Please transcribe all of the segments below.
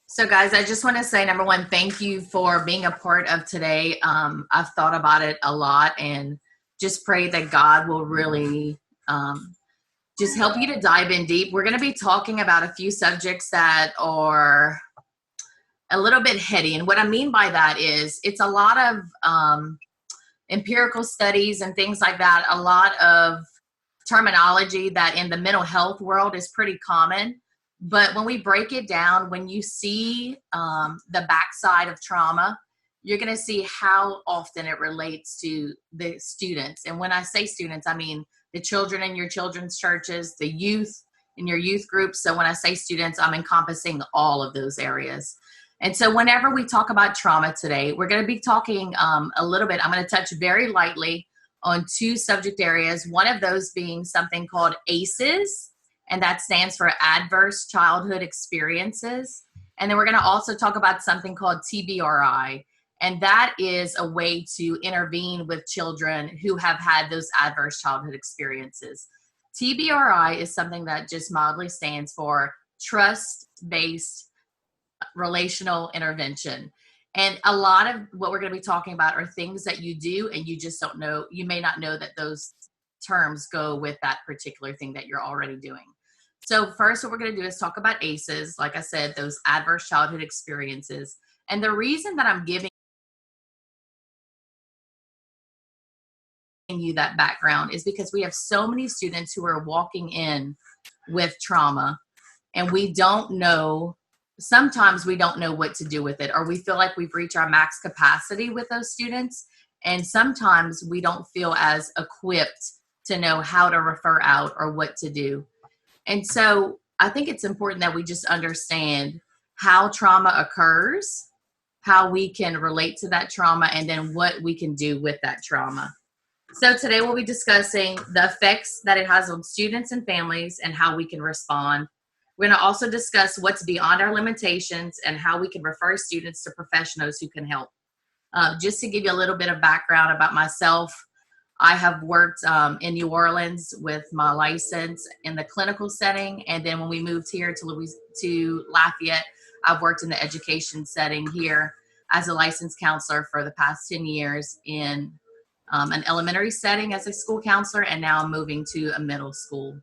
So guys, I just want to say, number one, thank you for being a part of today. I've thought about it a lot and just pray that God will really just help you to dive in deep. We're going to be talking about a few subjects that are a little bit heady. And what I mean by that is it's a lot of empirical studies and things like that, a lot of terminology that in the mental health world is pretty common. But when we break it down, when you see the backside of trauma, you're going to see how often it relates to the students. And when I say students, I mean the children in your children's churches, the youth in your youth groups. So when I say students, I'm encompassing all of those areas. And so whenever we talk about trauma today, we're going to be talking a little bit. I'm going to touch very lightly on two subject areas. One of those being something called ACES, and that stands for Adverse Childhood Experiences. And then we're going to also talk about something called Tbri, and that is a way to intervene with children who have had those adverse childhood experiences. Tbri is something that just mildly stands for trust-based relational intervention. And a lot of what we're going to be talking about are things that you do and you just don't know. You may not know that those terms go with that particular thing that you're already doing. So first, what we're going to do is talk about ACEs, like I said, those adverse childhood experiences. And the reason that I'm giving you that background is because we have so many students who are walking in with trauma, and we don't know. Sometimes we don't know what to do with it, or we feel like we've reached our max capacity with those students. And sometimes we don't feel as equipped to know how to refer out or what to do. And so I think it's important that we just understand how trauma occurs, how we can relate to that trauma, and then what we can do with that trauma. So today we'll be discussing the effects that it has on students and families and how we can respond. We're going to also discuss what's beyond our limitations and how we can refer students to professionals who can help. Just to give you a little bit of background about myself, I have worked in New Orleans with my license in the clinical setting. And then when we moved here to Lafayette, I've worked in the education setting here as a licensed counselor for the past 10 years in an elementary setting as a school counselor. And now I'm moving to a middle school.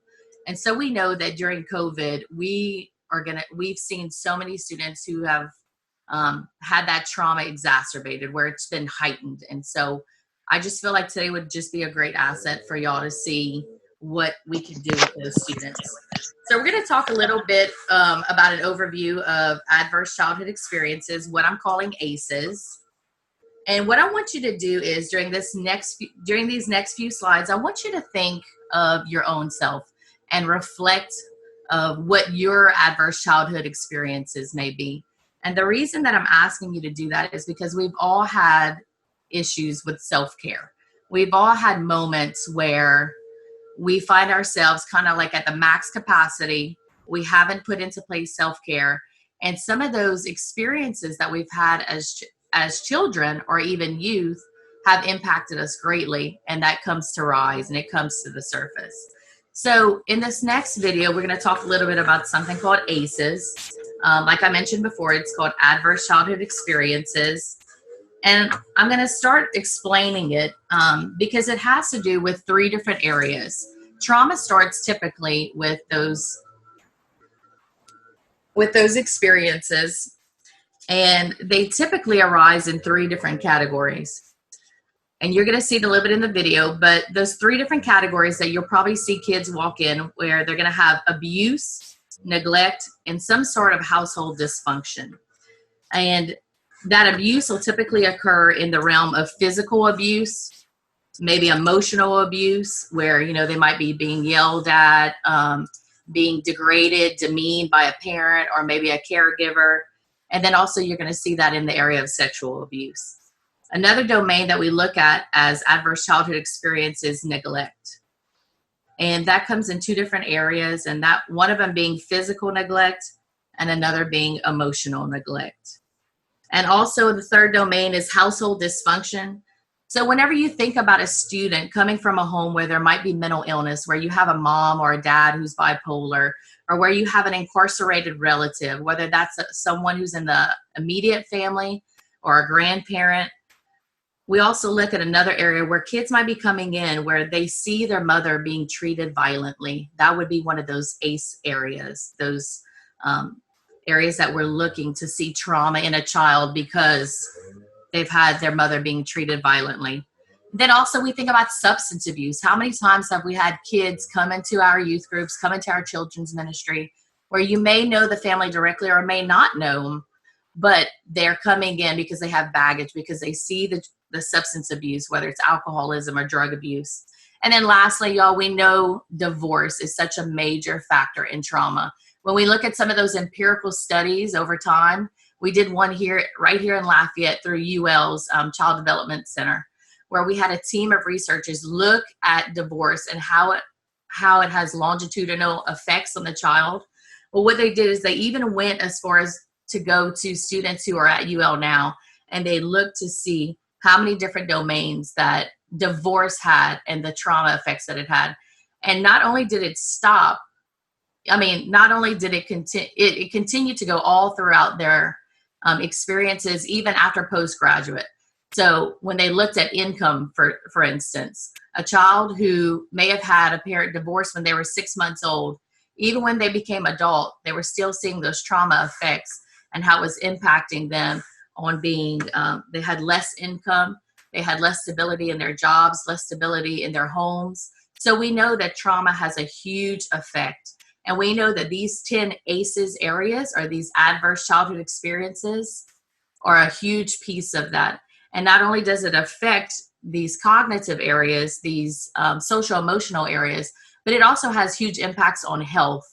And so we know that during COVID, we've seen so many students who have had that trauma exacerbated, where it's been heightened. And so I just feel like today would just be a great asset for y'all to see what we can do with those students. So we're going to talk a little bit about an overview of adverse childhood experiences, what I'm calling ACEs. And what I want you to do is during these next few slides, I want you to think of your own self and reflect of what your adverse childhood experiences may be. And the reason that I'm asking you to do that is because we've all had issues with self-care. We've all had moments where we find ourselves kind of like at the max capacity. We haven't put into place self-care. And some of those experiences that we've had as children or even youth have impacted us greatly. And that comes to rise and it comes to the surface. So in this next video, we're going to talk a little bit about something called ACEs. Like I mentioned before, it's called Adverse Childhood Experiences. And I'm going to start explaining it because it has to do with three different areas. Trauma starts typically with those experiences, and they typically arise in three different categories. And you're going to see it a little bit in the video, but those three different categories that you'll probably see kids walk in, where they're going to have abuse, neglect, and some sort of household dysfunction. And that abuse will typically occur in the realm of physical abuse, maybe emotional abuse, where, they might be being yelled at, being degraded, demeaned by a parent or maybe a caregiver. And then also you're going to see that in the area of sexual abuse. Another domain that we look at as adverse childhood experience is neglect. And that comes in two different areas, and that one of them being physical neglect and another being emotional neglect. And also the third domain is household dysfunction. So whenever you think about a student coming from a home where there might be mental illness, where you have a mom or a dad who's bipolar, or where you have an incarcerated relative, whether that's someone who's in the immediate family or a grandparent, we also look at another area where kids might be coming in where they see their mother being treated violently. That would be one of those ACE areas, those areas that we're looking to see trauma in a child because they've had their mother being treated violently. Then also we think about substance abuse. How many times have we had kids come into our youth groups, come into our children's ministry, where you may know the family directly or may not know them, but they're coming in because they have baggage, because they see the substance abuse, whether it's alcoholism or drug abuse. And then lastly, y'all, we know divorce is such a major factor in trauma. When we look at some of those empirical studies over time, we did one here, right here in Lafayette through UL's Child Development Center, where we had a team of researchers look at divorce and how it has longitudinal effects on the child. Well, what they did is they even went as far as to go to students who are at UL now, and they looked to see how many different domains that divorce had and the trauma effects that it had. And not only did it stop, not only did it continue, it continued to go all throughout their experiences, even after postgraduate. So when they looked at income, for instance, a child who may have had a parent divorce when they were 6 months old, even when they became adult, they were still seeing those trauma effects and how it was impacting them on being, they had less income, they had less stability in their jobs, less stability in their homes. So we know that trauma has a huge effect. And we know that these 10 ACEs areas, or these adverse childhood experiences, are a huge piece of that. And not only does it affect these cognitive areas, these social emotional areas, but it also has huge impacts on health.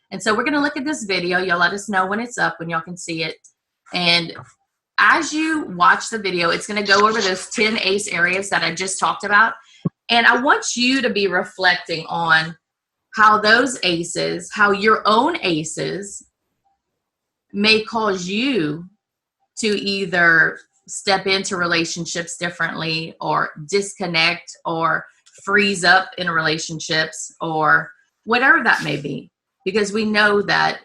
And so we're going to look at this video. Y'all let us know when it's up, when y'all can see it. And as you watch the video, it's going to go over those 10 ACE areas that I just talked about. And I want you to be reflecting on how those ACEs, how your own ACEs may cause you to either step into relationships differently, or disconnect, or freeze up in relationships, or whatever that may be. Because we know that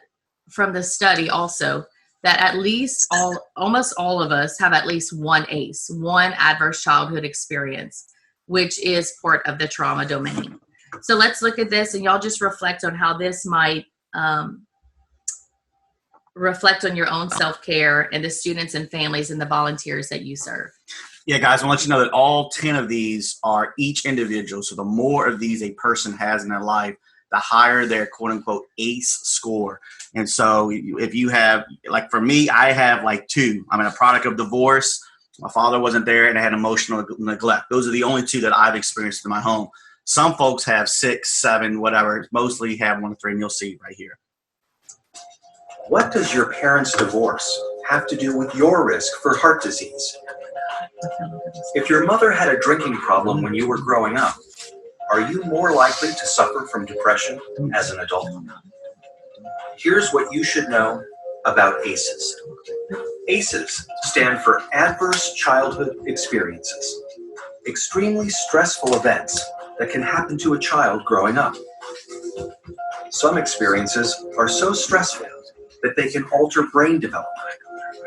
from the study also that at least almost all of us have at least one ACE, one adverse childhood experience, which is part of the trauma domain. So let's look at this, and y'all just reflect on how this might reflect on your own self-care and the students and families and the volunteers that you serve. Yeah, guys, I want to let you know that all 10 of these are each individual. So the more of these a person has in their life, the higher their quote-unquote ACE score. And so if you have, like for me, I have like 2. I'm a product of divorce. My father wasn't there, and I had emotional neglect. Those are the only 2 that I've experienced in my home. Some folks have 6, 7, whatever. Mostly have 1 to 3, and you'll see right here. What does your parents' divorce have to do with your risk for heart disease? If your mother had a drinking problem when you were growing up, are you more likely to suffer from depression as an adult? Here's what you should know about ACEs. ACEs stand for Adverse Childhood Experiences, extremely stressful events that can happen to a child growing up. Some experiences are so stressful that they can alter brain development,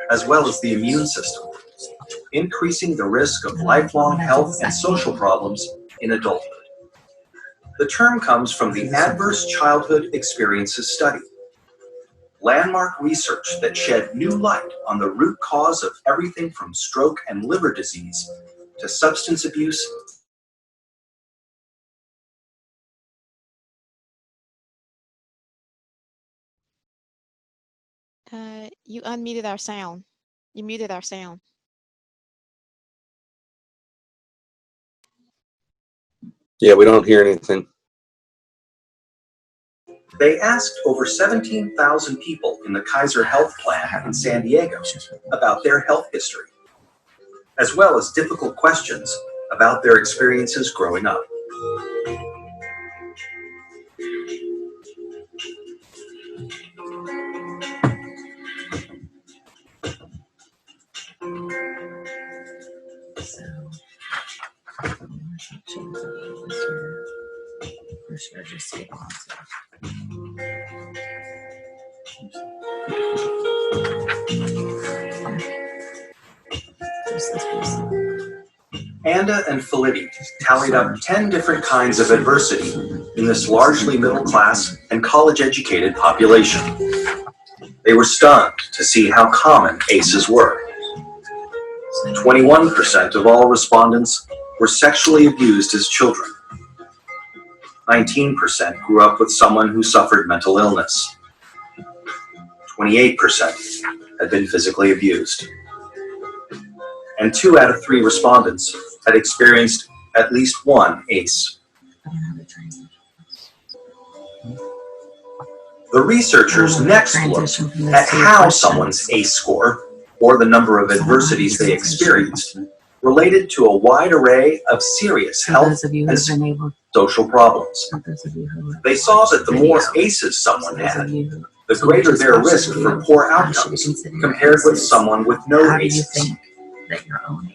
as well as the immune system, increasing the risk of lifelong health and social problems in adulthood. The term comes from the Adverse Childhood Experiences Study, landmark research that shed new light on the root cause of everything from stroke and liver disease to substance abuse. You unmuted our sound. You muted our sound. Yeah, we don't hear anything. They asked over 17,000 people in the Kaiser Health Plan in San Diego about their health history, as well as difficult questions about their experiences growing up. For sure, just skip on Anda and Felitti tallied up 10 different kinds of adversity in this largely middle-class and college-educated population. They were stunned to see how common ACEs were. 21% of all respondents were sexually abused as children. 19% grew up with someone who suffered mental illness. 28% had been physically abused. And 2 out of 3 respondents had experienced at least one ACE. The researchers next looked at how someone's ACE score, or the number of adversities they experienced, related to a wide array of serious health and social problems. They saw that the more ACEs someone had, the greater their risk for poor outcomes compared with someone with no ACEs.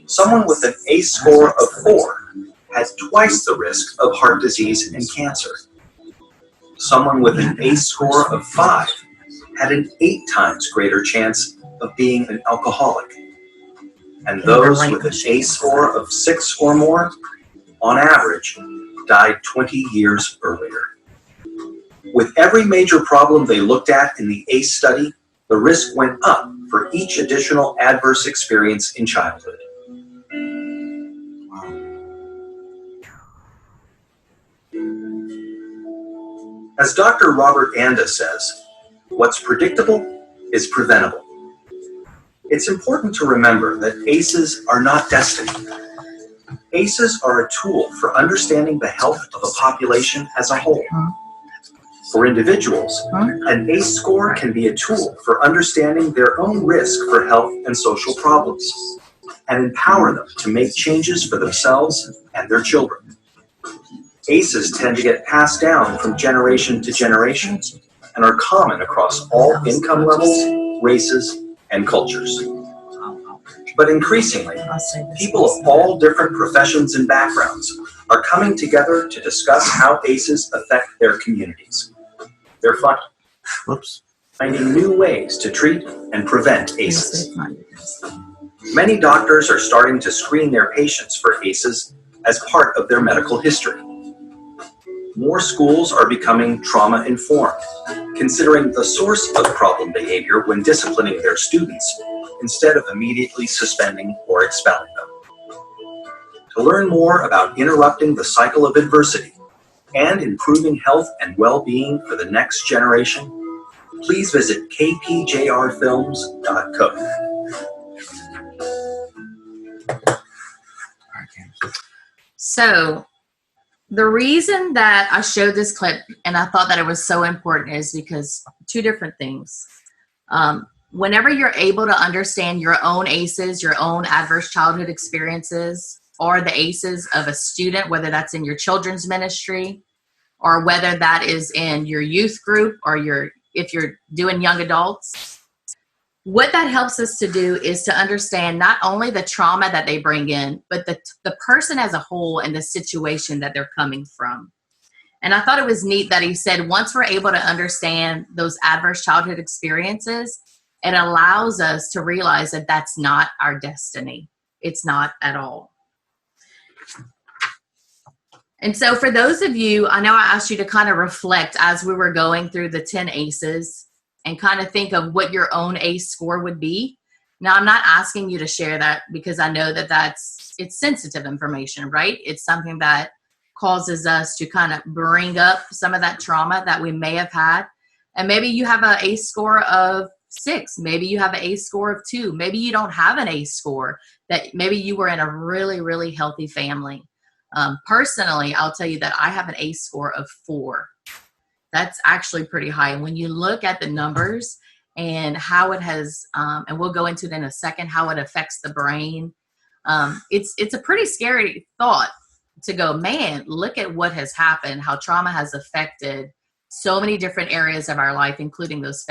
Someone with an ACE score of 4 had twice the risk of heart disease and cancer. Someone with an ACE score of 5 had an 8 times greater chance of being an alcoholic. And those with an ACE score of 6 or more, on average, died 20 years earlier. With every major problem they looked at in the ACE study, the risk went up for each additional adverse experience in childhood. As Dr. Robert Anda says, what's predictable is preventable. It's important to remember that ACEs are not destiny. ACEs are a tool for understanding the health of a population as a whole. For individuals, an ACE score can be a tool for understanding their own risk for health and social problems, and empower them to make changes for themselves and their children. ACEs tend to get passed down from generation to generation and are common across all income levels, races, and cultures. But increasingly, people of all different professions and backgrounds are coming together to discuss how ACEs affect their communities. They're finding new ways to treat and prevent ACEs. Many doctors are starting to screen their patients for ACEs as part of their medical history. More schools are becoming trauma-informed, considering the source of problem behavior when disciplining their students, instead of immediately suspending or expelling them. To learn more about interrupting the cycle of adversity and improving health and well-being for the next generation, please visit kpjrfilms.co. So, the reason that I showed this clip and I thought that it was so important is because 2 different things. Whenever you're able to understand your own ACEs, your own adverse childhood experiences, or the ACEs of a student, whether that's in your children's ministry, or whether that is in your youth group, or if you're doing young adults, what that helps us to do is to understand not only the trauma that they bring in, but the person as a whole and the situation that they're coming from. And I thought it was neat that he said once we're able to understand those adverse childhood experiences, it allows us to realize that that's not our destiny. It's not at all. And so for those of you, I know I asked you to kind of reflect as we were going through the 10 ACEs and kind of think of what your own ACE score would be. Now, I'm not asking you to share that because I know that it's sensitive information, right? It's something that causes us to kind of bring up some of that trauma that we may have had. And maybe you have an ACE score of 6. Maybe you have an ACE score of 2. Maybe you don't have an ACE score. That maybe you were in a really, really healthy family. Personally, I'll tell you that I have an ACE score of 4. That's actually pretty high. And when you look at the numbers and how it has, and we'll go into it in a second, how it affects the brain, it's a pretty scary thought to go, man, look at what has happened, how trauma has affected so many different areas of our life, including those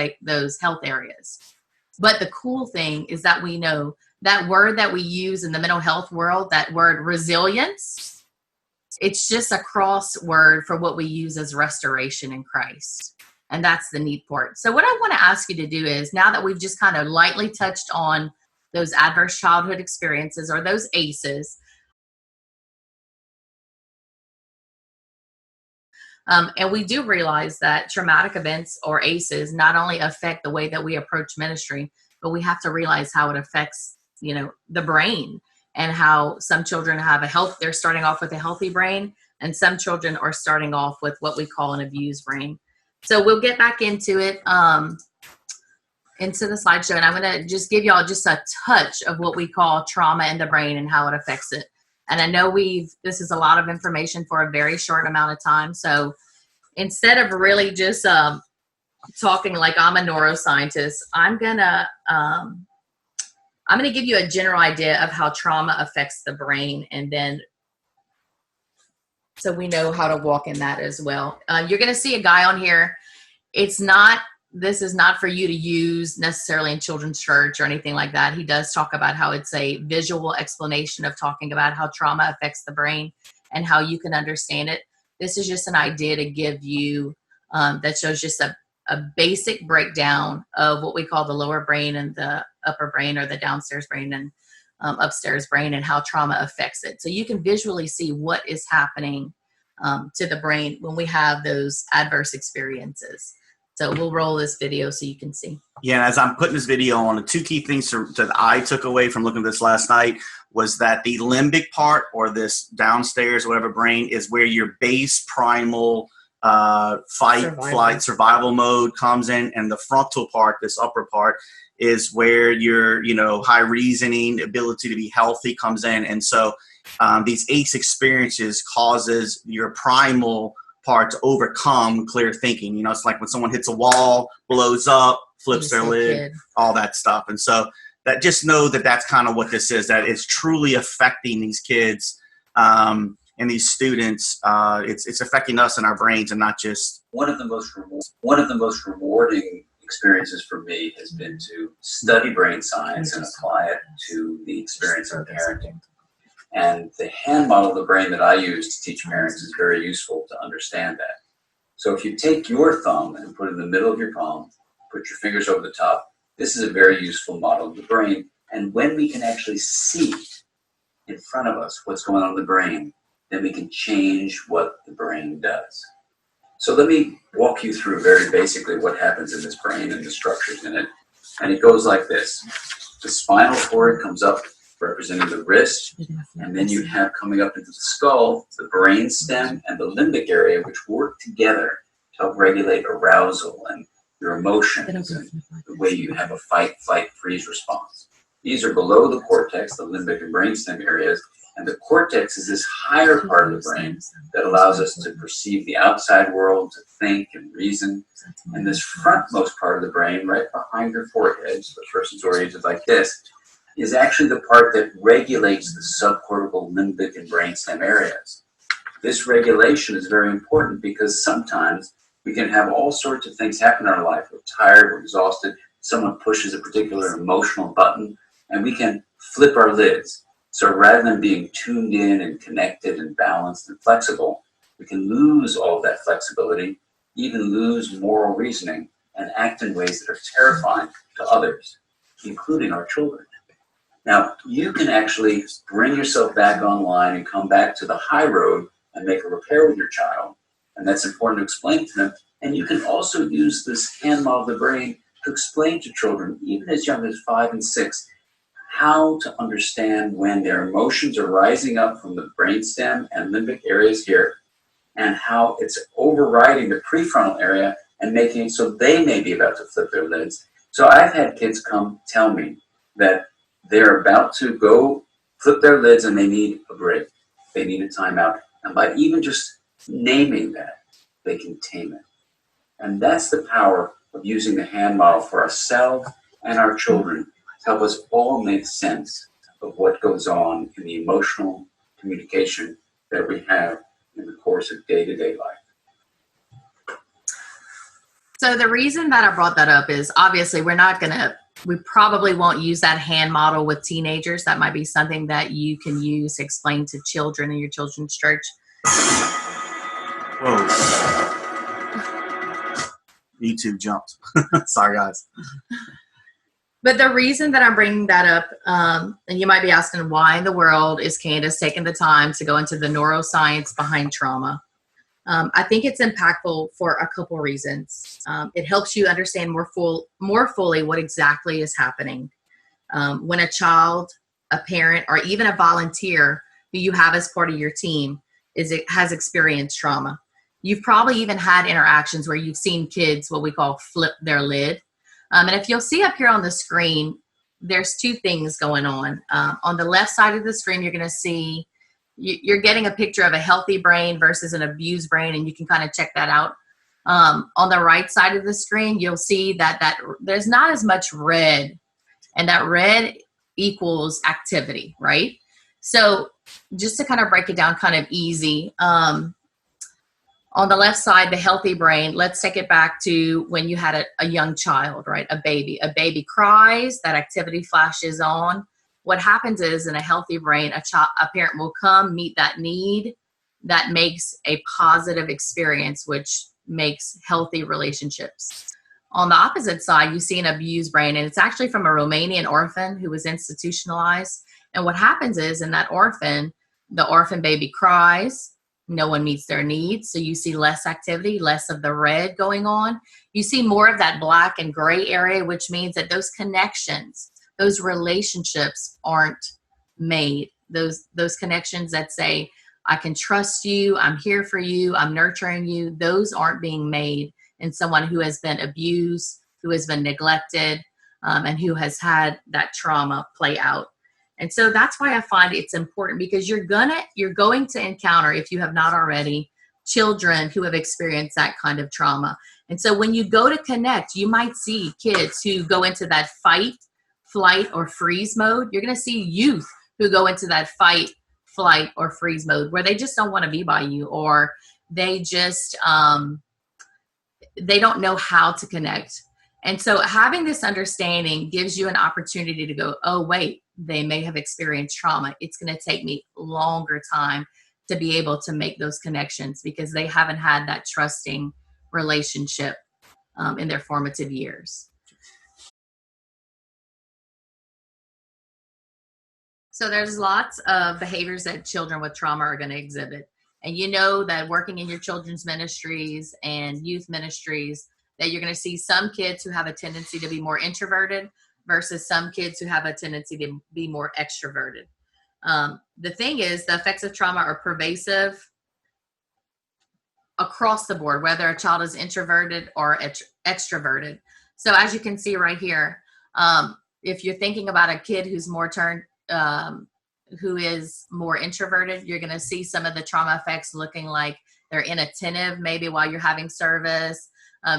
health areas. But the cool thing is that we know that word that we use in the mental health world, that word resilience, it's just a crossword for what we use as restoration in Christ. And that's the neat part. So what I want to ask you to do is, now that we've just kind of lightly touched on those adverse childhood experiences, or those ACEs, and we do realize that traumatic events, or ACEs, not only affect the way that we approach ministry, but we have to realize how it affects, the brain, and how some children have they're starting off with a healthy brain, and some children are starting off with what we call an abused brain. So we'll get back into it, into the slideshow, and I'm going to just give y'all just a touch of what we call trauma in the brain and how it affects it. And I know this is a lot of information for a very short amount of time. So instead of really just talking like I'm a neuroscientist, I'm gonna give you a general idea of how trauma affects the brain, and then so we know how to walk in that as well. You're gonna see a guy on here. This is not for you to use necessarily in children's church or anything like that. He does talk about how it's a visual explanation of talking about how trauma affects the brain and how you can understand it. This is just an idea to give you that shows just a basic breakdown of what we call the lower brain and the upper brain, or the downstairs brain and upstairs brain, and how trauma affects it. So you can visually see what is happening to the brain when we have those adverse experiences. So we'll roll this video so you can see. Yeah, and as I'm putting this video on, the two key things that I took away from looking at this last night was that the limbic part, or this downstairs, whatever brain, is where your base primal flight, survival mode comes in, and the frontal part, this upper part, is where your high reasoning ability to be healthy comes in. And so these ACE experiences causes your primal part to overcome clear thinking. It's like when someone hits a wall, blows up, flips their lid, all that stuff. And so that, just know that that's kind of what this is, that it's truly affecting these kids and these students. It's affecting us in our brains, and not just. One of the most rewarding experiences for me has been to study brain science and apply it to the experience of parenting. And the hand model of the brain that I use to teach parents is very useful to understand that. So if you take your thumb and put it in the middle of your palm, put your fingers over the top, this is a very useful model of the brain. And when we can actually see in front of us what's going on in the brain, then we can change what the brain does. So let me walk you through very basically what happens in this brain and the structures in it. And it goes like this. The spinal cord comes up, representing the wrist, and then you have coming up into the skull, the brain stem and the limbic area, which work together to help regulate arousal and your emotions and the way you have a fight, flight, freeze response. These are below the cortex, the limbic and brainstem areas, and the cortex is this higher part of the brain that allows us to perceive the outside world, to think and reason. And this frontmost part of the brain, right behind your forehead, so the person's oriented like this, is actually the part that regulates the subcortical, limbic, and brainstem areas. This regulation is very important because sometimes we can have all sorts of things happen in our life. We're tired, we're exhausted, someone pushes a particular emotional button, and we can flip our lids. So rather than being tuned in and connected and balanced and flexible, we can lose all that flexibility, even lose moral reasoning, and act in ways that are terrifying to others, including our children. Now, you can actually bring yourself back online and come back to the high road and make a repair with your child. And that's important to explain to them. And you can also use this hand model of the brain to explain to children, even as young as 5 and 6, how to understand when their emotions are rising up from the brainstem and limbic areas here, and how it's overriding the prefrontal area and making it so they may be about to flip their lids. So I've had kids come tell me that they're about to go flip their lids and they need a break. They need a timeout. And by even just naming that, they can tame it. And that's the power of using the hand model for ourselves and our children to help us all make sense of what goes on in the emotional communication that we have in the course of day-to-day life. So the reason that I brought that up is obviously we probably won't use that hand model with teenagers. That might be something that you can use to explain to children in your children's church. Whoa. YouTube jumped. Sorry, guys. But the reason that I'm bringing that up, and you might be asking, why in the world is Candice taking the time to go into the neuroscience behind trauma? I think it's impactful for a couple reasons. It helps you understand more fully what exactly is happening. When a child, a parent, or even a volunteer who you have as part of your team has experienced trauma. You've probably even had interactions where you've seen kids, what we call flip their lid. And if you'll see up here on the screen, there's two things going on. On the left side of the screen, you're going to see, you're getting a picture of a healthy brain versus an abused brain, and you can kind of check that out. On the right side of the screen, you'll see that there's not as much red, and that red equals activity, right? So just to kind of break it down kind of easy, on the left side, the healthy brain, let's take it back to when you had a young child, right? A baby. A baby cries, that activity flashes on. What happens is in a healthy brain, a parent will come, meet that need, that makes a positive experience, which makes healthy relationships. On the opposite side, you see an abused brain, and it's actually from a Romanian orphan who was institutionalized. And what happens is in that orphan, the orphan baby cries, no one meets their needs. So you see less activity, less of the red going on. You see more of that black and gray area, which means that those connections, those relationships aren't made. Those connections that say, I can trust you, I'm here for you, I'm nurturing you, those aren't being made in someone who has been abused, who has been neglected, and who has had that trauma play out. And so that's why I find it's important, because you're going to encounter, if you have not already, children who have experienced that kind of trauma. And so when you go to connect, you might see kids who go into that fight, flight, or freeze mode. You're going to see youth who go into that fight, flight, or freeze mode where they just don't want to be by you, or they just, they don't know how to connect. And so having this understanding gives you an opportunity to go, oh, wait, they may have experienced trauma. It's going to take me longer time to be able to make those connections because they haven't had that trusting relationship in their formative years. So there's lots of behaviors that children with trauma are going to exhibit. And you know that working in your children's ministries and youth ministries, that you're going to see some kids who have a tendency to be more introverted versus some kids who have a tendency to be more extroverted. The thing is, the effects of trauma are pervasive across the board, whether a child is introverted or extroverted. So as you can see right here, if you're thinking about a kid who's who is more introverted, you're going to see some of the trauma effects looking like they're inattentive, maybe while you're having service.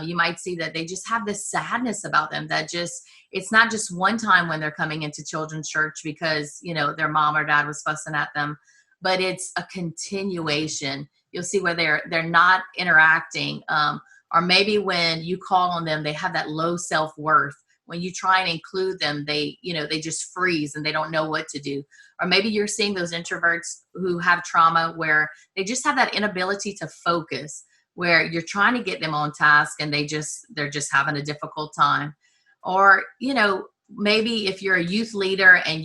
You might see that they just have this sadness about them that just, it's not just one time when they're coming into children's church because, you know, their mom or dad was fussing at them, but it's a continuation. You'll see where they're not interacting, or maybe when you call on them, they have that low self-worth. When you try and include them, they just freeze and they don't know what to do. Or maybe you're seeing those introverts who have trauma where they just have that inability to focus, where you're trying to get them on task and they're just having a difficult time. Or, you know, maybe if you're a youth leader and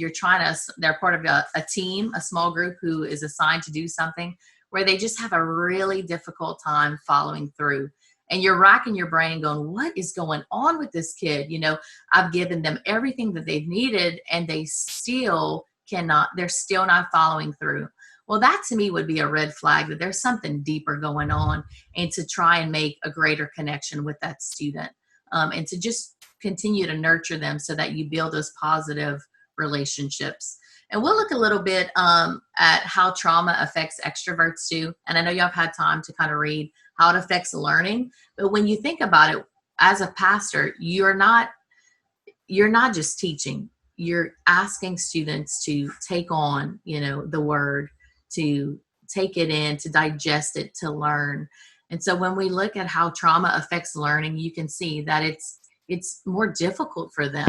they're part of a team, a small group who is assigned to do something, where they just have a really difficult time following through. And you're racking your brain going, what is going on with this kid? You know, I've given them everything that they've needed and they're still not following through. Well, that to me would be a red flag that there's something deeper going on, and to try and make a greater connection with that student, and to just continue to nurture them so that you build those positive relationships. And we'll look a little bit at how trauma affects extroverts too. And I know y'all have had time to kind of read how it affects learning. But when you think about it, as a pastor, you're not just teaching. You're asking students to take on, you know, the word, to take it in, to digest it, to learn. And so when we look at how trauma affects learning, you can see that it's more difficult for them.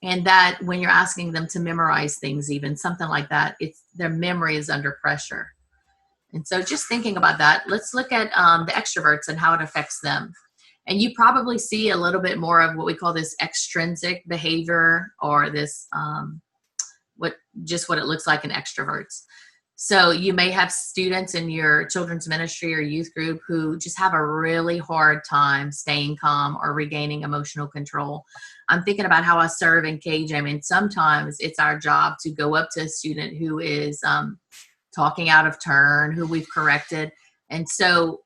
And that when you're asking them to memorize things, even something like that, their memory is under pressure. And so just thinking about that, let's look at the extroverts and how it affects them. And you probably see a little bit more of what we call this extrinsic behavior, or this what it looks like in extroverts. So you may have students in your children's ministry or youth group who just have a really hard time staying calm or regaining emotional control. I'm thinking about how I serve in KJ. I mean, sometimes it's our job to go up to a student who is talking out of turn, who we've corrected. And so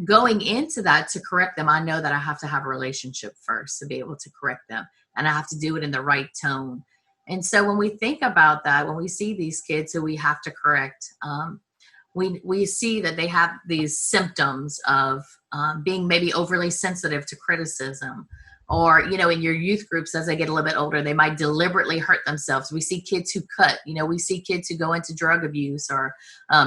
going into that to correct them, I know that I have to have a relationship first to be able to correct them. And I have to do it in the right tone. And so when we think about that, when we see these kids who we have to correct, we see that they have these symptoms of being maybe overly sensitive to criticism. Or, in your youth groups, as they get a little bit older, they might deliberately hurt themselves. We see kids who cut, we see kids who go into drug abuse or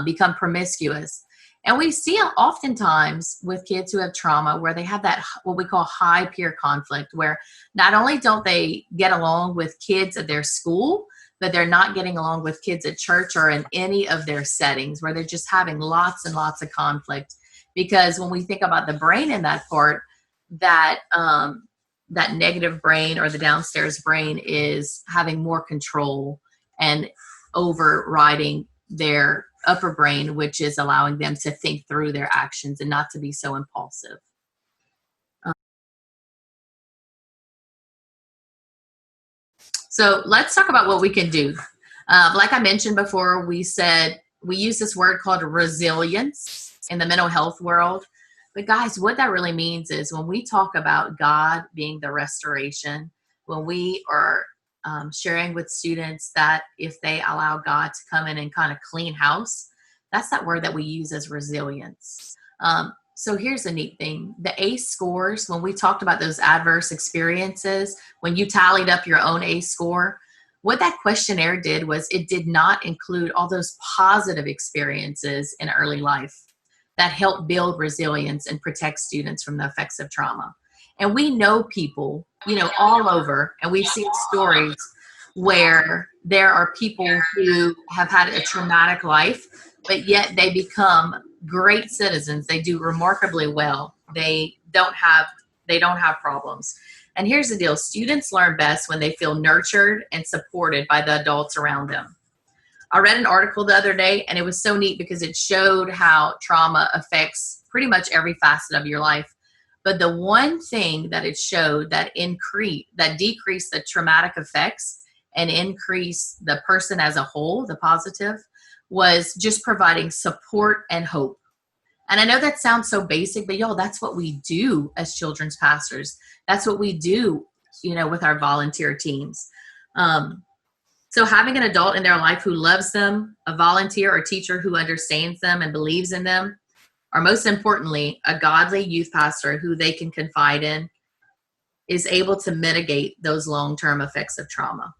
become promiscuous. And we see oftentimes with kids who have trauma where they have that, what we call high peer conflict, where not only don't they get along with kids at their school, but they're not getting along with kids at church or in any of their settings, where they're just having lots and lots of conflict. Because when we think about the brain in that part, that negative brain or the downstairs brain is having more control and overriding their upper brain, which is allowing them to think through their actions and not to be so impulsive. So let's talk about what we can do. Like I mentioned before, we said we use this word called resilience in the mental health world. But guys, what that really means is when we talk about God being the restoration, when we are sharing with students that if they allow God to come in and kind of clean house, that's that word that we use as resilience. So here's a neat thing. The ACE scores, when we talked about those adverse experiences, when you tallied up your own ACE score, what that questionnaire did was it did not include all those positive experiences in early life that help build resilience and protect students from the effects of trauma. And we know people, all over, and we've seen stories where there are people who have had a traumatic life, but yet they become great citizens. They do remarkably well. They don't have problems. And here's the deal. Students learn best when they feel nurtured and supported by the adults around them. I read an article the other day, and it was so neat because it showed how trauma affects pretty much every facet of your life. But the one thing that it showed that decreased the traumatic effects and increased the person as a whole, the positive, was just providing support and hope. And I know that sounds so basic, but that's what we do as children's pastors. That's what we do, with our volunteer teams. So having an adult in their life who loves them, a volunteer or teacher who understands them and believes in them, or most importantly, a godly youth pastor who they can confide in, is able to mitigate those long-term effects of trauma.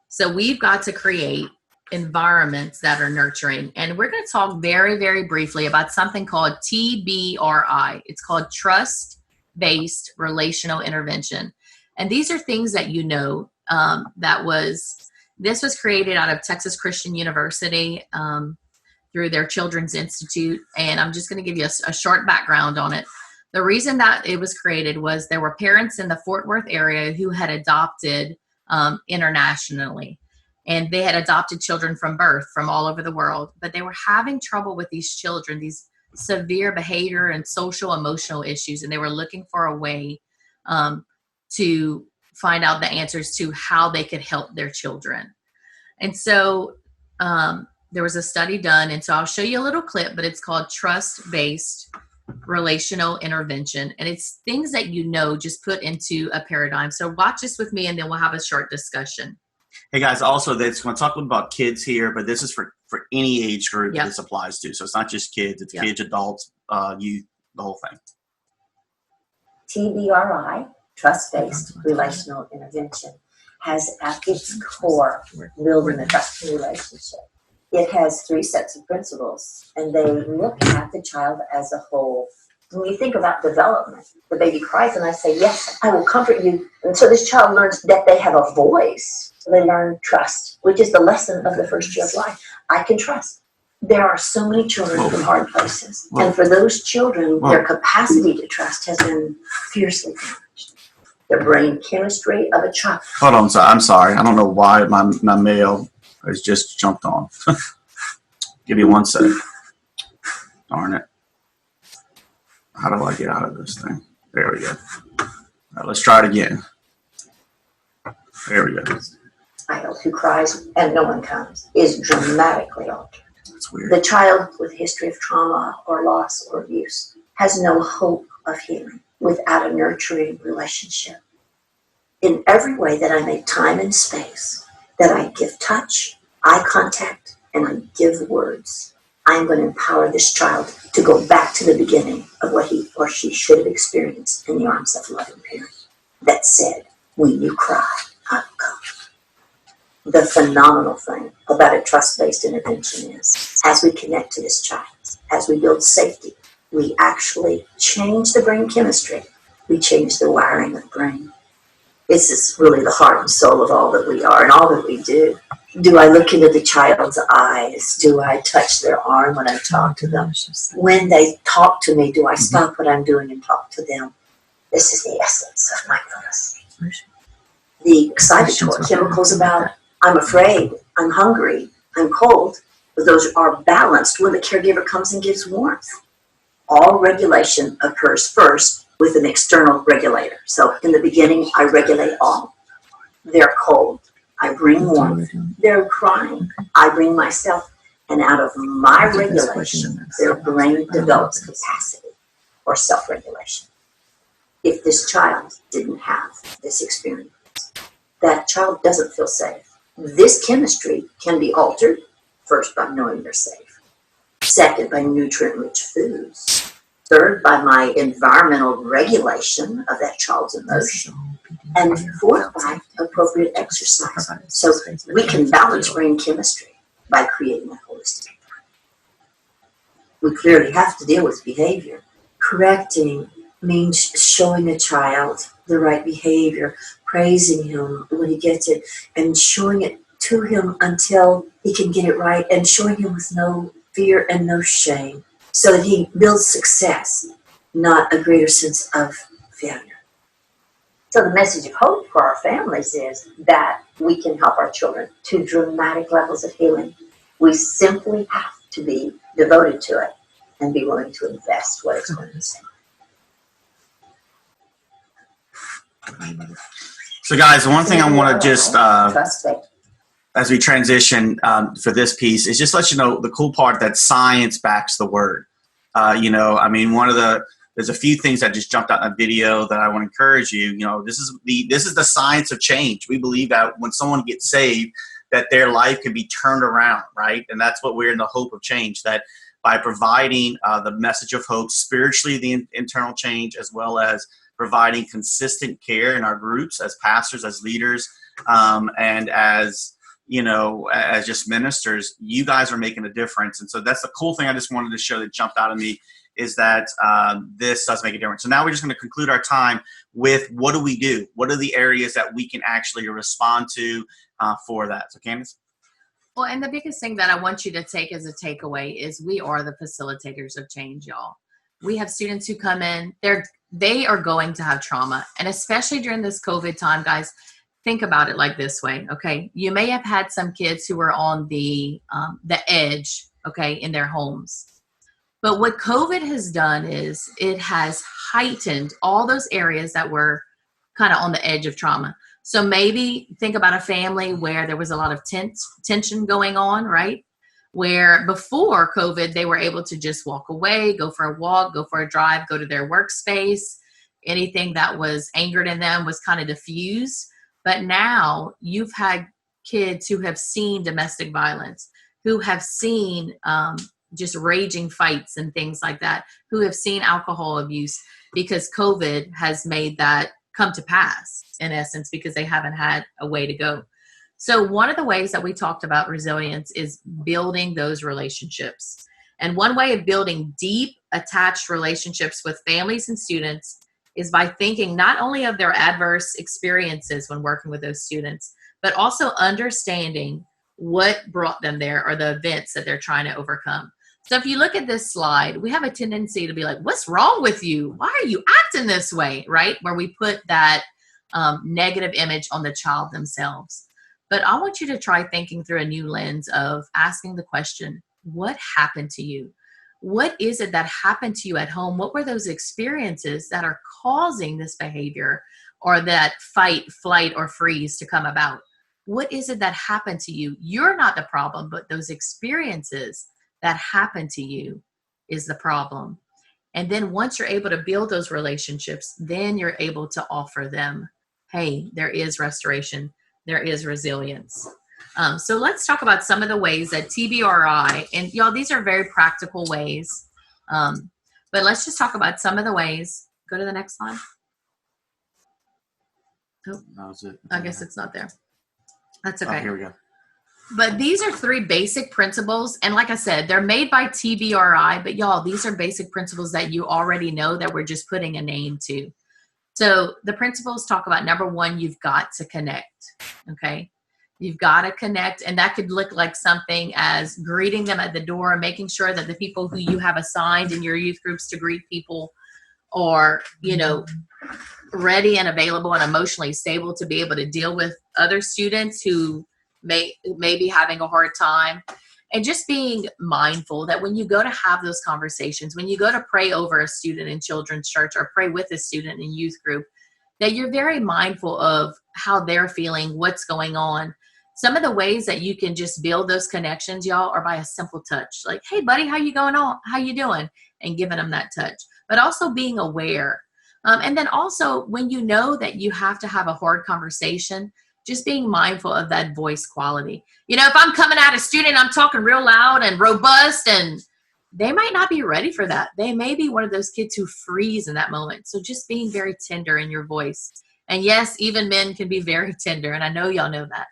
So we've got to create environments that are nurturing. And we're going to talk very, very briefly about something called TBRI. It's called Trust-Based Relational Intervention. And these are things that this was created out of Texas Christian University through their Children's Institute. And I'm just going to give you a short background on it. The reason that it was created was there were parents in the Fort Worth area who had adopted internationally. And they had adopted children from birth from all over the world. But they were having trouble with these children, these severe behavior and social emotional issues. And they were looking for a way to find out the answers to how they could help their children. And so there was a study done. And so I'll show you a little clip, but it's called Trust-Based Relational Intervention. And it's things that just put into a paradigm. So watch this with me, and then we'll have a short discussion. Hey guys, also that's going to talk about kids here, but this is for any age group this applies to. So it's not just kids, it's kids, adults, youth, the whole thing. TBRI, Trust-Based Relational Intervention, has at its core building a trusting relationship. It has 3 sets of principles, and they look at the child as a whole. When you think about development, the baby cries and I say, yes, I will comfort you. And so this child learns that they have a voice. So they learn trust, which is the lesson of the first year of life. I can trust. There are so many children from hard places. Whoa. And for those children, Whoa. their capacity to trust has been fiercely damaged. The brain chemistry of a child. Hold on, I'm sorry. I don't know why my mail has just jumped on. Give me 1 second. Darn it. How do I get out of this thing? There we go. All right, let's try it again. There we go. Child who cries and no one comes is dramatically altered. That's weird. The child with a history of trauma or loss or abuse has no hope of healing without a nurturing relationship. In every way that I make time and space, that I give touch, eye contact, and I give words, I'm going to empower this child to go back to the beginning of what he or she should have experienced in the arms of a loving parent that said, when you cry, I will come. The phenomenal thing about a trust-based intervention is, as we connect to this child, as we build safety, we actually change the brain chemistry. We change the wiring of the brain. This is really the heart and soul of all that we are and all that we do. Do I look into the child's eyes? Do I touch their arm when I talk to them? When they talk to me, do I stop what I'm doing and talk to them? This is the essence of mindfulness. The excitatory chemicals about I'm afraid, I'm hungry, I'm cold, but those are balanced when the caregiver comes and gives warmth. All regulation occurs first with an external regulator. So in the beginning, I regulate all. They're cold, I bring warmth. They're crying, I bring myself. And out of my regulation, their brain develops capacity for self-regulation. If this child didn't have this experience, that child doesn't feel safe. This chemistry can be altered, first by knowing they're safe, second by nutrient-rich foods, third by my environmental regulation of that child's emotion, and fourth by appropriate exercise. So we can balance brain chemistry by creating a holistic environment. We clearly have to deal with behavior. Correcting means showing a child the right behavior, praising him when he gets it, and showing it to him until he can get it right, and showing him with no fear and no shame, so that he builds success, not a greater sense of failure. So the message of hope for our families is that we can help our children to dramatic levels of healing. We simply have to be devoted to it and be willing to invest what it's going to take. So guys, one thing I want to just, Trust it. as we transition for this piece, is just let you know the cool part that science backs the word. There's a few things that just jumped out in a video that I want to encourage you. This is the science of change. We believe that when someone gets saved, that their life can be turned around, right? And that's what we're in the hope of change, that by providing the message of hope, spiritually, the internal change, as well as providing consistent care in our groups as pastors, as leaders, and as just ministers, you guys are making a difference. And so that's the cool thing I just wanted to show that jumped out of me, is that this does make a difference. So now we're just going to conclude our time with what do we do? What are the areas that we can actually respond to for that? So Candice? Well, and the biggest thing that I want you to take as a takeaway is we are the facilitators of change, y'all. We have students who come in, they are going to have trauma. And especially during this COVID time, guys, think about it like this way, okay? You may have had some kids who were on the edge, okay, in their homes. But what COVID has done is it has heightened all those areas that were kind of on the edge of trauma. So maybe think about a family where there was a lot of tension going on, right? Where before COVID, they were able to just walk away, go for a walk, go for a drive, go to their workspace. Anything that was angered in them was kind of diffused. But now you've had kids who have seen domestic violence, who have seen just raging fights and things like that, who have seen alcohol abuse, because COVID has made that come to pass, in essence, because they haven't had a way to go. So one of the ways that we talked about resilience is building those relationships. And one way of building deep, attached relationships with families and students is by thinking not only of their adverse experiences when working with those students, but also understanding what brought them there or the events that they're trying to overcome. So if you look at this slide, we have a tendency to be like, what's wrong with you? Why are you acting this way? Right? Where we put that negative image on the child themselves. But I want you to try thinking through a new lens of asking the question, what happened to you? What is it that happened to you at home? What were those experiences that are causing this behavior or that fight, flight, or freeze to come about? What is it that happened to you? You're not the problem, but those experiences that happened to you is the problem. And then once you're able to build those relationships, then you're able to offer them, hey, there is restoration. There is resilience. So let's talk about some of the ways that Tbri, and y'all, these are very practical ways, but let's just talk about some of the ways. Go to the next slide. Oh, I guess it's not there. That's okay. Oh, here we go. But these are 3 basic principles. And like I said, they're made by Tbri, but y'all, these are basic principles that you already know that we're just putting a name to. So the principles talk about, number 1, you've got to connect, okay? You've got to connect, and that could look like something as greeting them at the door, making sure that the people who you have assigned in your youth groups to greet people are, you know, ready and available and emotionally stable to be able to deal with other students who may be having a hard time. And just being mindful that when you go to have those conversations, when you go to pray over a student in children's church or pray with a student in youth group, that you're very mindful of how they're feeling, what's going on. Some of the ways that you can just build those connections, y'all, are by a simple touch. Like, hey, buddy, how you going on? How you doing? And giving them that touch. But also being aware. And then also when you know that you have to have a hard conversation, just being mindful of that voice quality. You know, if I'm coming at a student, I'm talking real loud and robust, and they might not be ready for that. They may be one of those kids who freeze in that moment. So just being very tender in your voice. And yes, even men can be very tender, and I know y'all know that.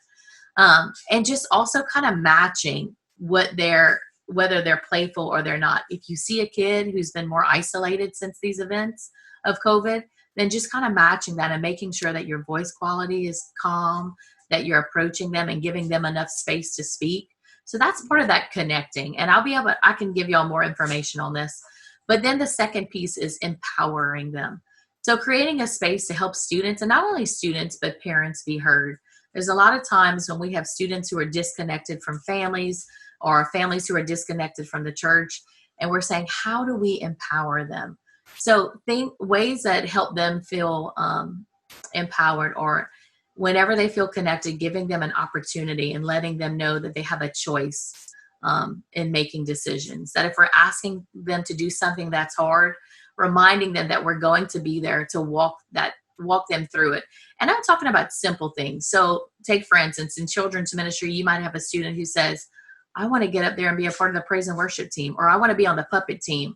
And just also kind of matching whether they're playful or they're not. If you see a kid who's been more isolated since these events of COVID, then just kind of matching that and making sure that your voice quality is calm, that you're approaching them and giving them enough space to speak. So that's part of that connecting. And I can give y'all more information on this. But then the second piece is empowering them. So creating a space to help students, and not only students, but parents be heard. There's a lot of times when we have students who are disconnected from families or families who are disconnected from the church, and we're saying, how do we empower them? So ways that help them feel empowered, or whenever they feel connected, giving them an opportunity and letting them know that they have a choice in making decisions. That if we're asking them to do something that's hard, reminding them that we're going to be there to walk them through it. And I'm talking about simple things. So take, for instance, in children's ministry, you might have a student who says, I want to get up there and be a part of the praise and worship team, or I want to be on the puppet team,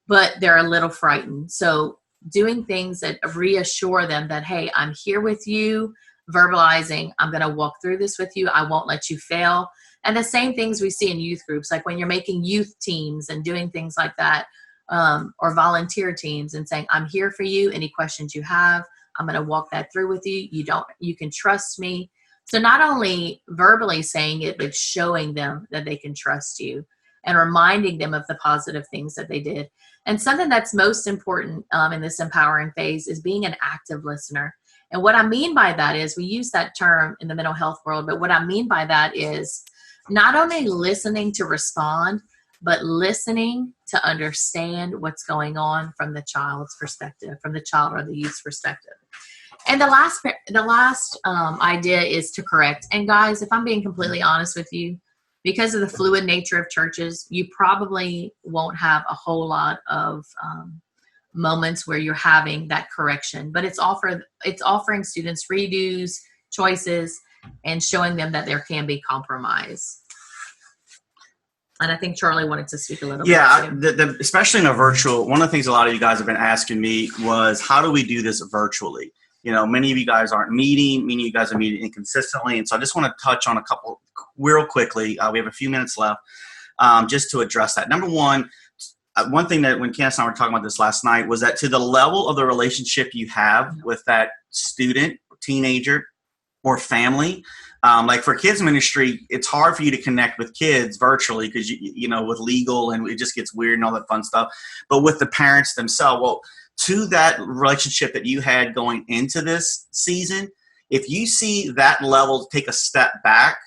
but they're a little frightened. So doing things that reassure them that, hey, I'm here with you, verbalizing, I'm going to walk through this with you. I won't let you fail. And the same things we see in youth groups, like when you're making youth teams and doing things like that, or volunteer teams, and saying, I'm here for you. Any questions you have, I'm going to walk that through with you. You can trust me. So not only verbally saying it, but showing them that they can trust you and reminding them of the positive things that they did. And something that's most important in this empowering phase is being an active listener. And what I mean by that is, we use that term in the mental health world, but what I mean by that is not only listening to respond, but listening to understand what's going on from the child's perspective, from the child or the youth's perspective. And the last idea is to correct. And guys, if I'm being completely honest with you, because of the fluid nature of churches, you probably won't have a whole lot of moments where you're having that correction. But it's offering students redos, choices, and showing them that there can be compromise. And I think Charlie wanted to speak a little bit. Yeah, especially in a virtual, one of the things a lot of you guys have been asking me was, how do we do this virtually? You know, many of you guys aren't meeting. Many of you guys are meeting inconsistently. And so I just want to touch on a couple real quickly. We have a few minutes left just to address that. Number one thing that when Candice and I were talking about this last night was that to the level of the relationship you have with that student, teenager, or family, Like for kids ministry, it's hard for you to connect with kids virtually because, you know, with legal and it just gets weird and all that fun stuff. But with the parents themselves, well, to that relationship that you had going into this season, if you see that level take a step back,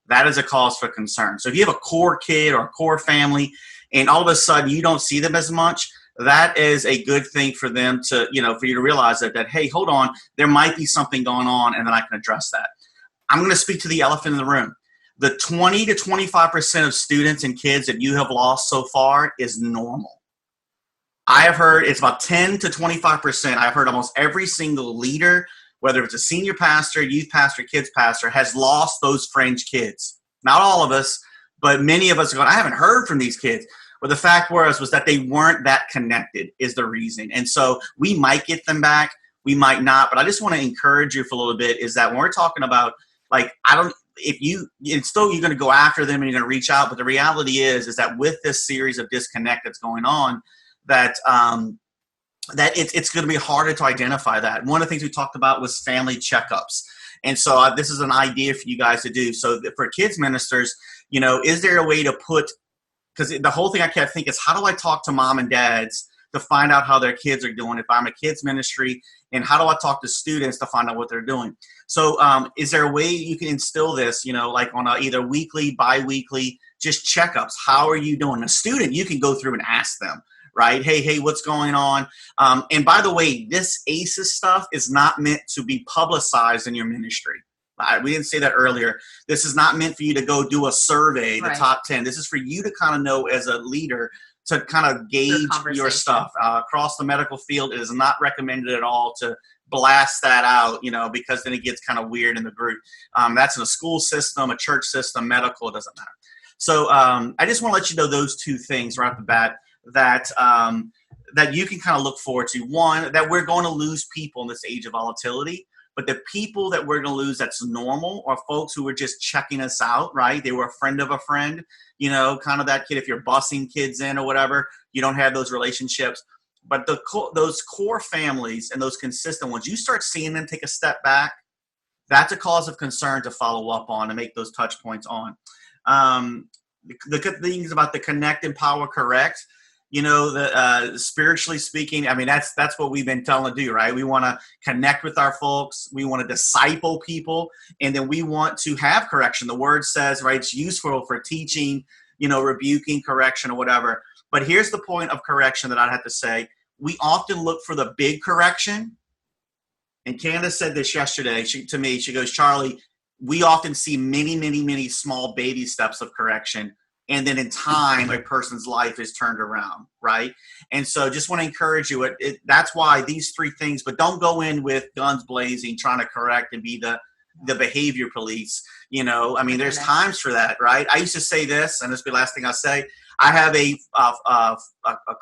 that is a cause for concern. So if you have a core kid or a core family and all of a sudden you don't see them as much, that is a good thing for them to, you know, for you to realize that, hey, hold on, there might be something going on and then I can address that. I'm going to speak to the elephant in the room. The 20 to 25% of students and kids that you have lost so far is normal. I have heard it's about 10 to 25%. I've heard almost every single leader, whether it's a senior pastor, youth pastor, kids pastor, has lost those fringe kids. Not all of us, but many of us are going, I haven't heard from these kids. But the fact was that they weren't that connected is the reason. And so we might get them back. We might not. But I just want to encourage you for a little bit is that when we're talking about, like, it's still you're going to go after them and you're going to reach out. But the reality is that with this series of disconnect that's going on, that it's going to be harder to identify that. One of the things we talked about was family checkups. And so this is an idea for you guys to do. So for kids ministers, you know, is there a way to put, because the whole thing I kept thinking is how do I talk to mom and dads to find out how their kids are doing if I'm a kids ministry, and how do I talk to students to find out what they're doing? So is there a way you can instill this, you know, like on either weekly, bi-weekly, just checkups? How are you doing? A student, you can go through and ask them. Right? Hey, what's going on? And by the way, this ACES stuff is not meant to be publicized in your ministry. We didn't say that earlier. This is not meant for you to go do a survey, the top 10. This is for you to kind of know as a leader to kind of gauge your stuff. Across the medical field, it is not recommended at all to blast that out, you know, because then it gets kind of weird in the group. That's in a school system, a church system, medical, it doesn't matter. So I just want to let you know those two things right off the bat. That you can kind of look forward to. One, that we're going to lose people in this age of volatility, but the people that we're going to lose that's normal are folks who are just checking us out, right? They were a friend of a friend, you know, kind of that kid. If you're busing kids in or whatever, you don't have those relationships. But those core families and those consistent ones, you start seeing them take a step back, that's a cause of concern to follow up on and make those touch points on. The good things about the connect, empower, correct. You know, spiritually speaking, I mean, that's what we've been telling to do, right? We want to connect with our folks. We want to disciple people. And then we want to have correction. The word says, right, it's useful for teaching, you know, rebuking, correction, or whatever. But here's the point of correction that I'd have to say. We often look for the big correction. And Candice said this yesterday to me. She goes, Charlie, we often see many, many, many small baby steps of correction. And then in time, a person's life is turned around, right? And so just want to encourage you. That's why these three things, but don't go in with guns blazing, trying to correct and be the behavior police. You know, I mean, there's times for that, right? I used to say this, and this will be the last thing I'll say. I have a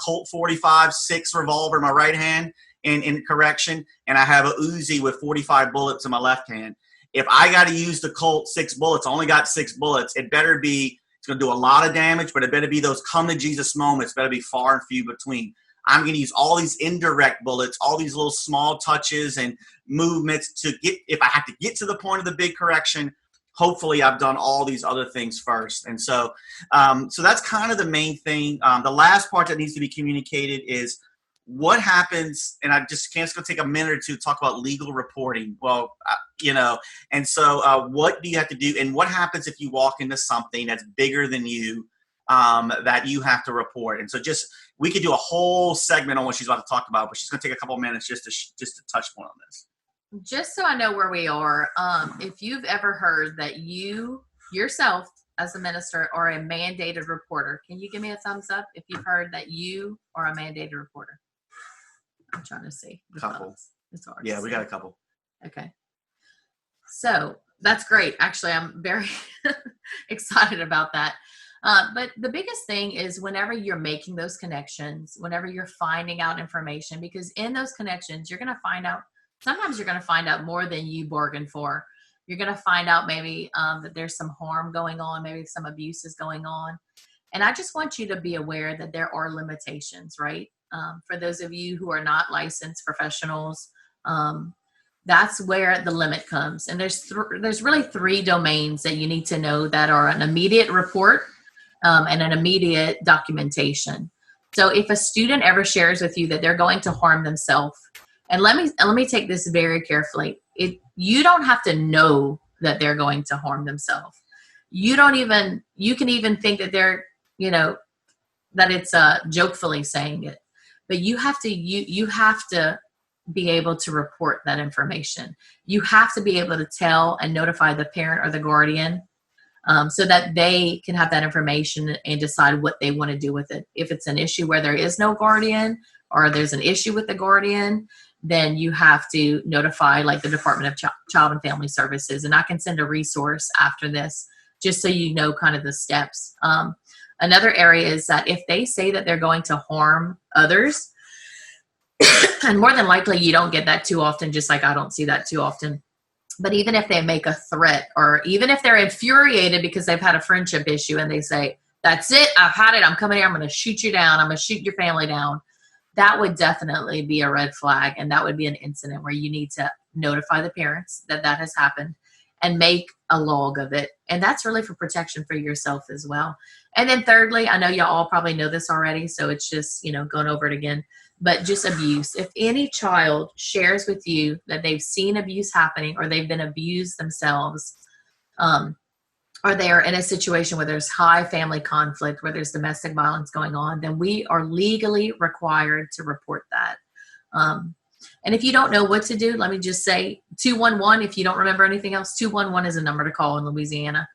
Colt 45-6 revolver in my right hand in correction, and I have a Uzi with 45 bullets in my left hand. If I got to use the Colt 6 bullets, I only got 6 bullets, it better be, it's going to do a lot of damage, but it better be those come to Jesus moments, better be far and few between. I'm going to use all these indirect bullets, all these little small touches and movements to get, if I have to get to the point of the big correction, hopefully I've done all these other things first. And so that's kind of the main thing. The last part that needs to be communicated is what happens, and Candice going to take a minute or two to talk about legal reporting. Well, you know, and so what do you have to do, and what happens if you walk into something that's bigger than you that you have to report? And so we could do a whole segment on what she's about to talk about, but she's going to take a couple of minutes just to touch point on this. Just so I know where we are, if you've ever heard that you yourself as a minister are a mandated reporter, can you give me a thumbs up if you've heard that you are a mandated reporter? I'm trying to see. Couple. It's hard. Yeah, we got a couple. Okay. So that's great. Actually, I'm very excited about that. But the biggest thing is whenever you're making those connections, whenever you're finding out information, because in those connections, you're going to find out, sometimes you're going to find out more than you bargained for. You're going to find out maybe that there's some harm going on, maybe some abuse is going on. And I just want you to be aware that there are limitations, right? For those of you who are not licensed professionals, That's where the limit comes. And there's really 3 domains that you need to know that are an immediate report and an immediate documentation. So if a student ever shares with you that they're going to harm themselves, and let me take this very carefully. You don't have to know that they're going to harm themselves. You can even think that they're, that it's jokefully saying it, but you have to be able to report that information. You have to be able to tell and notify the parent or the guardian so that they can have that information and decide what they want to do with it. If it's an issue where there is no guardian or there's an issue with the guardian, then you have to notify like the Department of Child and Family Services. And I can send a resource after this just so you know kind of the steps. Another area is that if they say that they're going to harm others, and more than likely you don't get that too often, just like I don't see that too often. But even if they make a threat, or even if they're infuriated because they've had a friendship issue and they say, that's it, I've had it, I'm coming here, I'm going to shoot you down, I'm going to shoot your family down, that would definitely be a red flag. And that would be an incident where you need to notify the parents that has happened and make a log of it. And that's really for protection for yourself as well. And then thirdly, I know y'all all probably know this already, so it's just, going over it again, but just abuse. If any child shares with you that they've seen abuse happening or they've been abused themselves, or they are in a situation where there's high family conflict, where there's domestic violence going on, then we are legally required to report that. And if you don't know what to do, let me just say 211. If you don't remember anything else, 211 is a number to call in Louisiana.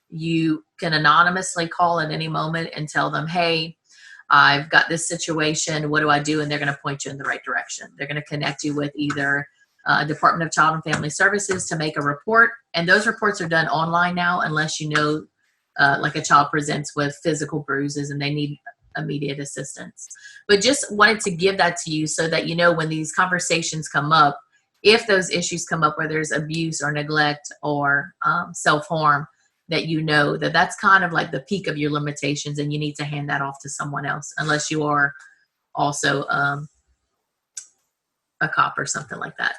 You can anonymously call at any moment and tell them, hey, I've got this situation. What do I do? And they're going to point you in the right direction. They're going to connect you with either Department of Child and Family Services to make a report. And those reports are done online now, unless like a child presents with physical bruises and they need immediate assistance. But just wanted to give that to you so that when these conversations come up, if those issues come up where there's abuse or neglect or self-harm, that that's kind of like the peak of your limitations and you need to hand that off to someone else, unless you are also a cop or something like that.